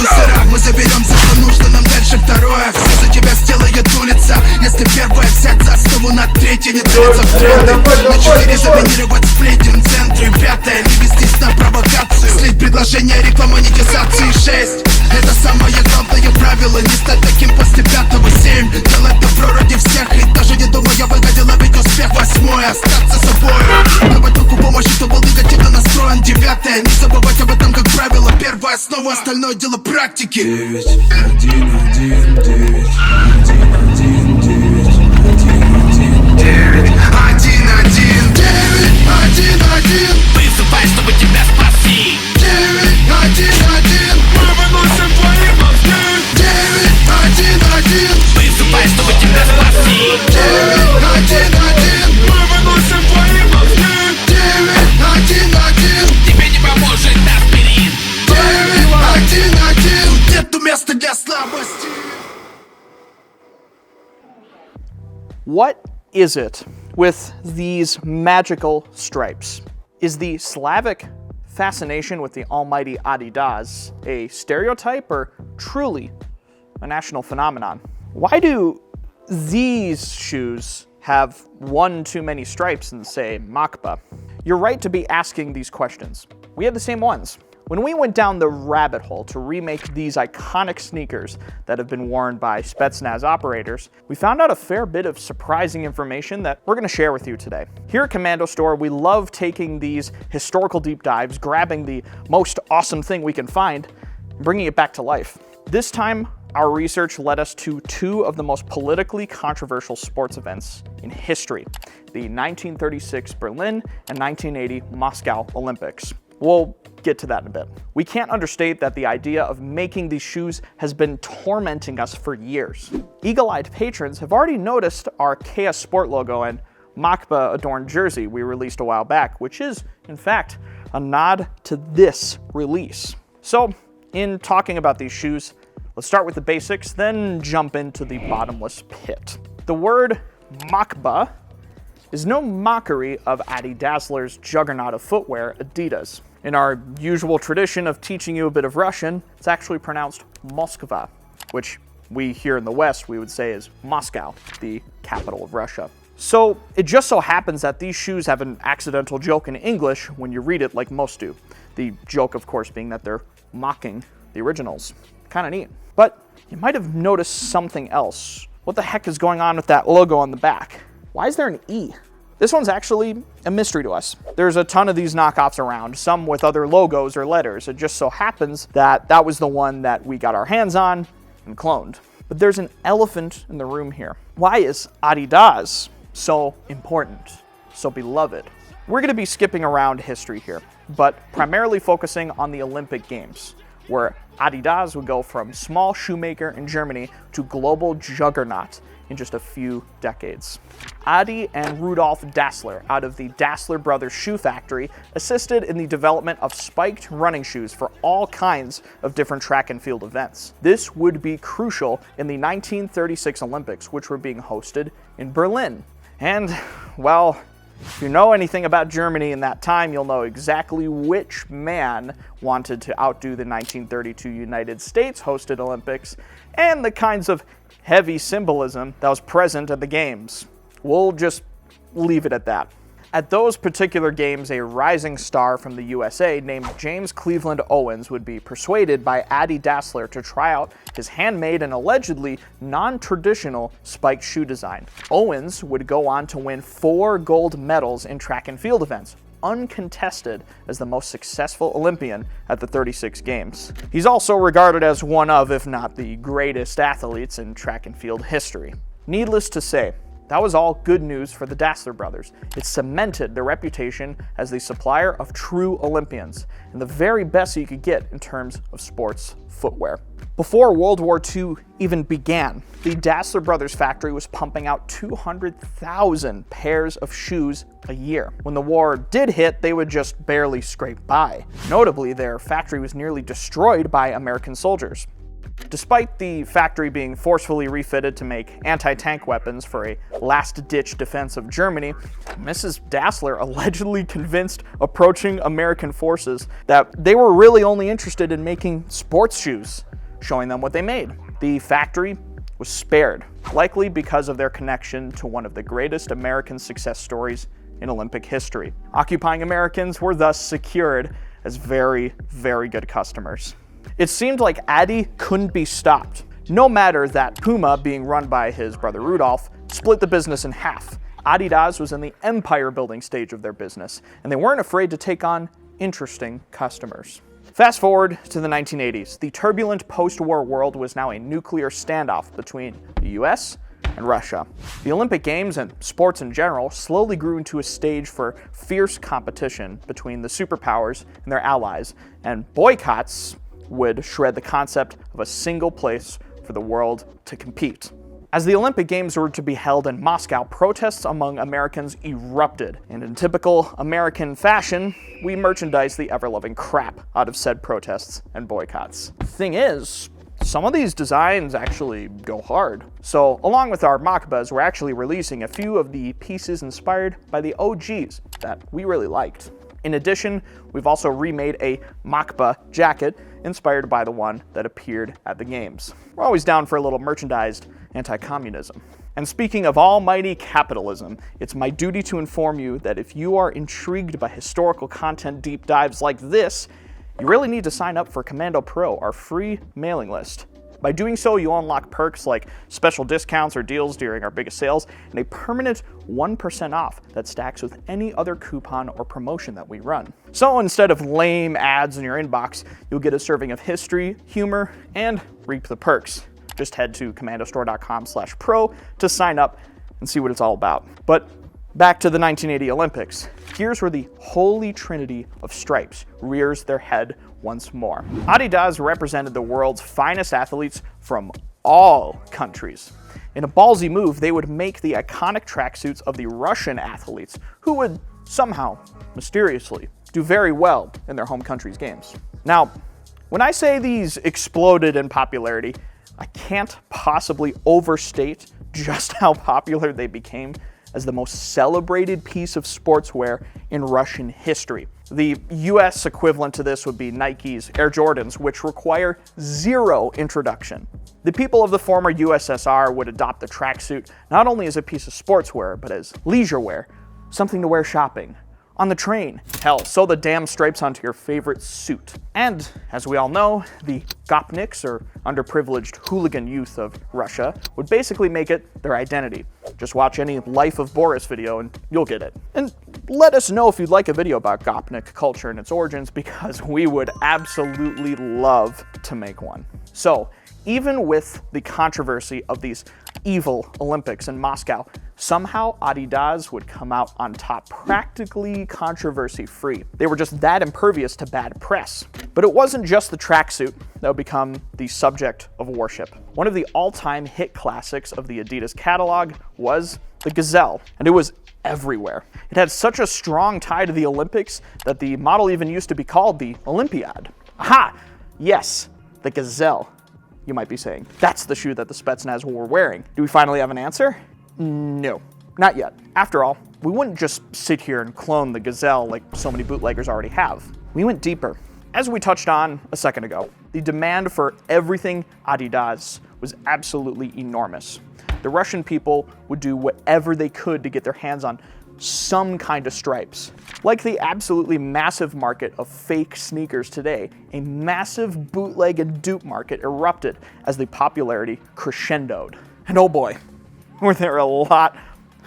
мусора мы заберем за что нужно нам дальше второе. Все за тебя сделает улица. Если первая взять за основу, на третье не целиться в тренды. На 4 заминировать сплетен в центре. 5 не вестись на провокацию. Слить предложение, реклама, монетизации. 6 это самое главное правило. Не стать таким после 5-го. 7 делать добро ради всех. И даже не думая выгодила ведь успех. 8 остаться собой. Давать руку помощи, кто был негативно настроен. 9 не забывать об этом как правило. Первая основа, остальное дело практики. 9, 1, 1, 9, 1, 1, 9, 1, 1, 9, 1, 1, 9, 1, 1. Выступай, чтобы тебя спасти. 9, 1, 1. Мы выносим твои мозги. 9, 1, 1. Выступай, чтобы тебя спасти. 9, 1, 1. Мы выносим твои мозги. 9, 1, 1. Тебе не поможет аспирин. 9, 1, 1. Нету места для слабости. What is it with these magical stripes? Is the Slavic fascination with the almighty Adidas a stereotype or truly a national phenomenon? Why do these shoes have one too many stripes in, say, Mockba? You're right to be asking these questions. We have the same ones. When we went down the rabbit hole to remake these iconic sneakers that have been worn by spetsnaz operators, we found out a fair bit of surprising information that we're going to share with you today. Here at KommandoStore, we love taking these historical deep dives, grabbing the most awesome thing we can find, and bringing it back to life. This time, our research led us to two of the most politically controversial sports events in history, the 1936 Berlin and 1980 Moscow Olympics. We'll get to that in a bit. We can't understate that the idea of making these shoes has been tormenting us for years. Eagle-eyed patrons have already noticed our KS Sport logo and Mockba adorned jersey we released a while back, which is, in fact, a nod to this release. So, in talking about these shoes, let's start with the basics, then jump into the bottomless pit. The word Mockba is no mockery of Adi Dassler's juggernaut of footwear, Adidas. In our usual tradition of teaching you a bit of Russian, it's actually pronounced Moskva, which we here in the West, we would say is Moscow, the capital of Russia. So it just so happens that these shoes have an accidental joke in English when you read it like most do. The joke, of course, being that they're mocking the originals. Kind of neat. But you might have noticed something else. What the heck is going on with that logo on the back? Why is there an E? This one's actually a mystery to us. There's a ton of these knockoffs around, some with other logos or letters. It just so happens that that was the one that we got our hands on and cloned. But there's an elephant in the room here. Why is Adidas so important, so beloved? We're going to be skipping around history here, but primarily focusing on the Olympic Games, where Adidas would go from small shoemaker in Germany to global juggernaut in just a few decades. Adi and Rudolf Dassler, out of the Dassler Brothers Shoe Factory, assisted in the development of spiked running shoes for all kinds of different track and field events. This would be crucial in the 1936 Olympics, which were being hosted in Berlin. And, well, if you know anything about Germany in that time, you'll know exactly which man wanted to outdo the 1932 United States hosted Olympics and the kinds of heavy symbolism that was present at the games. We'll just leave it at that. At those particular games, a rising star from the USA named James Cleveland Owens would be persuaded by Adi Dassler to try out his handmade and allegedly non-traditional spiked shoe design. Owens would go on to win 4 gold medals in track and field events, uncontested as the most successful Olympian at the 36 Games. He's also regarded as one of, if not the greatest athletes in track and field history. Needless to say, that was all good news for the Dassler brothers. It cemented their reputation as the supplier of true Olympians and the very best you could get in terms of sports footwear. Before World War II even began, the Dassler Brothers factory was pumping out 200,000 pairs of shoes a year. When the war did hit, they would just barely scrape by. Notably, their factory was nearly destroyed by American soldiers. Despite the factory being forcefully refitted to make anti-tank weapons for a last-ditch defense of Germany, Mrs. Dassler allegedly convinced approaching American forces that they were really only interested in making sports shoes, showing them what they made. The factory was spared, likely because of their connection to one of the greatest American success stories in Olympic history. Occupying Americans were thus secured as very, very good customers. It seemed like Adi couldn't be stopped, no matter that Puma, being run by his brother Rudolf, split the business in half. Adidas was in the empire-building stage of their business, and they weren't afraid to take on interesting customers. Fast forward to the 1980s. The turbulent post-war world was now a nuclear standoff between the US and Russia. The Olympic Games and sports in general slowly grew into a stage for fierce competition between the superpowers and their allies, and boycotts would shred the concept of a single place for the world to compete. As the Olympic Games were to be held in Moscow, protests among Americans erupted, and in typical American fashion, we merchandised the ever-loving crap out of said protests and boycotts. Thing is, some of these designs actually go hard. So, along with our Mockbas, we're actually releasing a few of the pieces inspired by the OGs that we really liked. In addition, we've also remade a Mockba jacket inspired by the one that appeared at the Games. We're always down for a little merchandised anti-communism. And speaking of almighty capitalism, it's my duty to inform you that if you are intrigued by historical content deep dives like this, you really need to sign up for Commando Pro, our free mailing list. By doing so, you'll unlock perks like special discounts or deals during our biggest sales, and a permanent 1% off that stacks with any other coupon or promotion that we run. So instead of lame ads in your inbox, you'll get a serving of history, humor, and reap the perks. Just head to commandostore.com/pro to sign up and see what it's all about. But back to the 1980 Olympics. Here's where the holy trinity of stripes rears their head once more. Adidas represented the world's finest athletes from all countries. In a ballsy move, they would make the iconic tracksuits of the Russian athletes, who would somehow, mysteriously, do very well in their home country's games. Now, when I say these exploded in popularity, I can't possibly overstate just how popular they became as the most celebrated piece of sportswear in Russian history. The US equivalent to this would be Nike's Air Jordans, which require zero introduction. The people of the former USSR would adopt the tracksuit not only as a piece of sportswear, but as leisure wear, something to wear shopping, on the train, hell, sew the damn stripes onto your favorite suit. And, as we all know, the gopniks, or underprivileged hooligan youth of Russia, would basically make it their identity. Just watch any Life of Boris video and you'll get it. And let us know if you'd like a video about gopnik culture and its origins, because we would absolutely love to make one. So, even with the controversy of these evil Olympics in Moscow, somehow Adidas would come out on top, practically controversy-free. They were just that impervious to bad press. But it wasn't just the tracksuit that would become the subject of worship. One of the all-time hit classics of the Adidas catalog was the Gazelle, and it was everywhere. It had such a strong tie to the Olympics that the model even used to be called the Olympiad. Aha! Yes, the Gazelle. You might be saying, that's the shoe that the spetsnaz were wearing. Do we finally have an answer? No, not yet. After all, we wouldn't just sit here and clone the Gazelle like so many bootleggers already have. We went deeper. As we touched on a second ago, the demand for everything Adidas was absolutely enormous. The Russian people would do whatever they could to get their hands on some kind of stripes. Like the absolutely massive market of fake sneakers today, a massive bootleg and dupe market erupted as the popularity crescendoed. And oh boy, were there a lot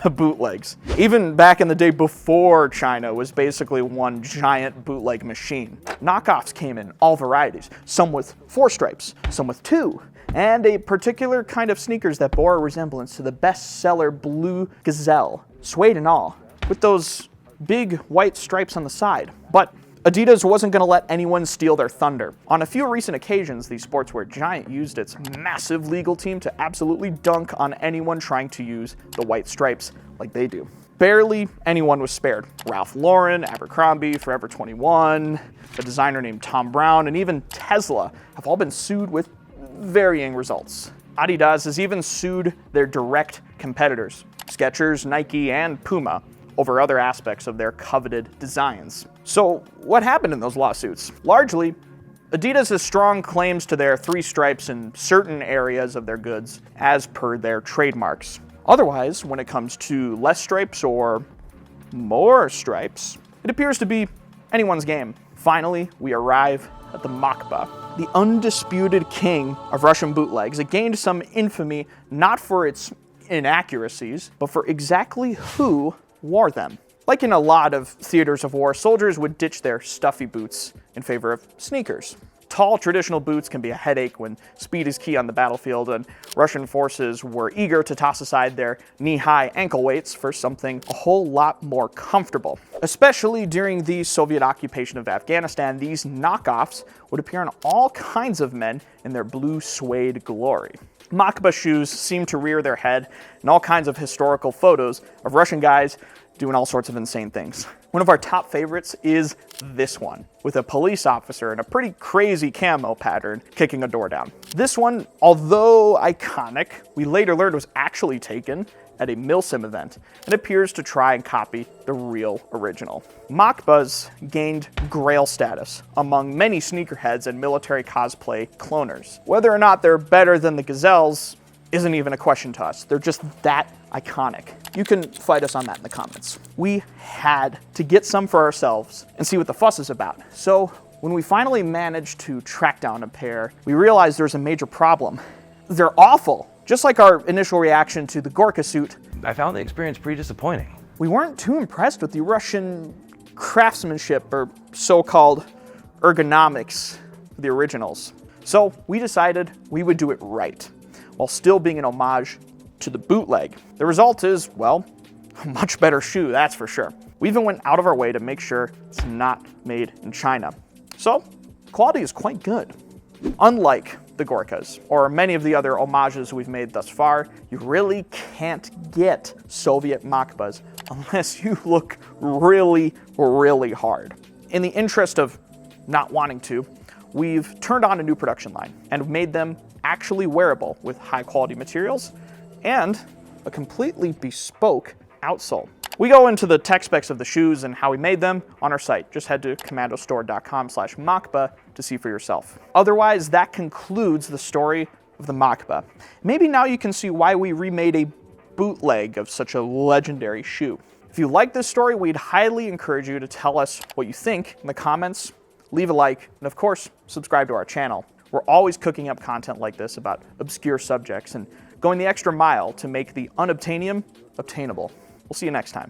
of bootlegs. Even back in the day before China was basically one giant bootleg machine. Knockoffs came in all varieties, some with 4 stripes, some with 2, and a particular kind of sneakers that bore a resemblance to the bestseller blue Gazelle, suede and all, with those big white stripes on the side. But Adidas wasn't going to let anyone steal their thunder. On a few recent occasions, the sportswear giant used its massive legal team to absolutely dunk on anyone trying to use the white stripes like they do. Barely anyone was spared. Ralph Lauren, Abercrombie, Forever 21, a designer named Tom Brown, and even Tesla have all been sued with varying results. Adidas has even sued their direct competitors, Skechers, Nike, and Puma, over other aspects of their coveted designs. So what happened in those lawsuits? Largely, Adidas has strong claims to their 3 stripes in certain areas of their goods as per their trademarks. Otherwise, when it comes to less stripes or more stripes, it appears to be anyone's game. Finally, we arrive at the Mockba, the undisputed king of Russian bootlegs. It gained some infamy not for its inaccuracies, but for exactly who wore them. Like in a lot of theaters of war, soldiers would ditch their stuffy boots in favor of sneakers. Tall, traditional boots can be a headache when speed is key on the battlefield, and Russian forces were eager to toss aside their knee-high ankle weights for something a whole lot more comfortable. Especially during the Soviet occupation of Afghanistan, these knockoffs would appear on all kinds of men in their blue suede glory. Mockba shoes seem to rear their head in all kinds of historical photos of Russian guys doing all sorts of insane things. One of our top favorites is this one, with a police officer in a pretty crazy camo pattern kicking a door down. This one, although iconic, we later learned was actually taken at a Milsim event and appears to try and copy the real original. Mockbas gained grail status among many sneakerheads and military cosplay cloners. Whether or not they're better than the Gazelles isn't even a question to us. They're just that iconic. You can fight us on that in the comments. We had to get some for ourselves and see what the fuss is about. So when we finally managed to track down a pair, we realized there's a major problem. They're awful. Just like our initial reaction to the Gorka suit, I found the experience pretty disappointing. we weren't too impressed with the Russian craftsmanship or so-called ergonomics of the originals. So we decided we would do it right, while still being an homage to the bootleg. The result is, well, a much better shoe, that's for sure. We even went out of our way to make sure it's not made in China. So, quality is quite good. Unlike the Gorkas, or many of the other homages we've made thus far, you really can't get Soviet Mockbas unless you look really, really hard. In the interest of not wanting to, we've turned on a new production line and made them actually wearable with high quality materials and a completely bespoke outsole. We go into the tech specs of the shoes and how we made them on our site. Just head to KommandoStore.com/Mockba to see for yourself. Otherwise, that concludes the story of the Mockba. Maybe now you can see why we remade a bootleg of such a legendary shoe. If you like this story, we'd highly encourage you to tell us what you think in the comments, leave a like, and of course, subscribe to our channel. We're always cooking up content like this about obscure subjects and going the extra mile to make the unobtainium obtainable. We'll see you next time.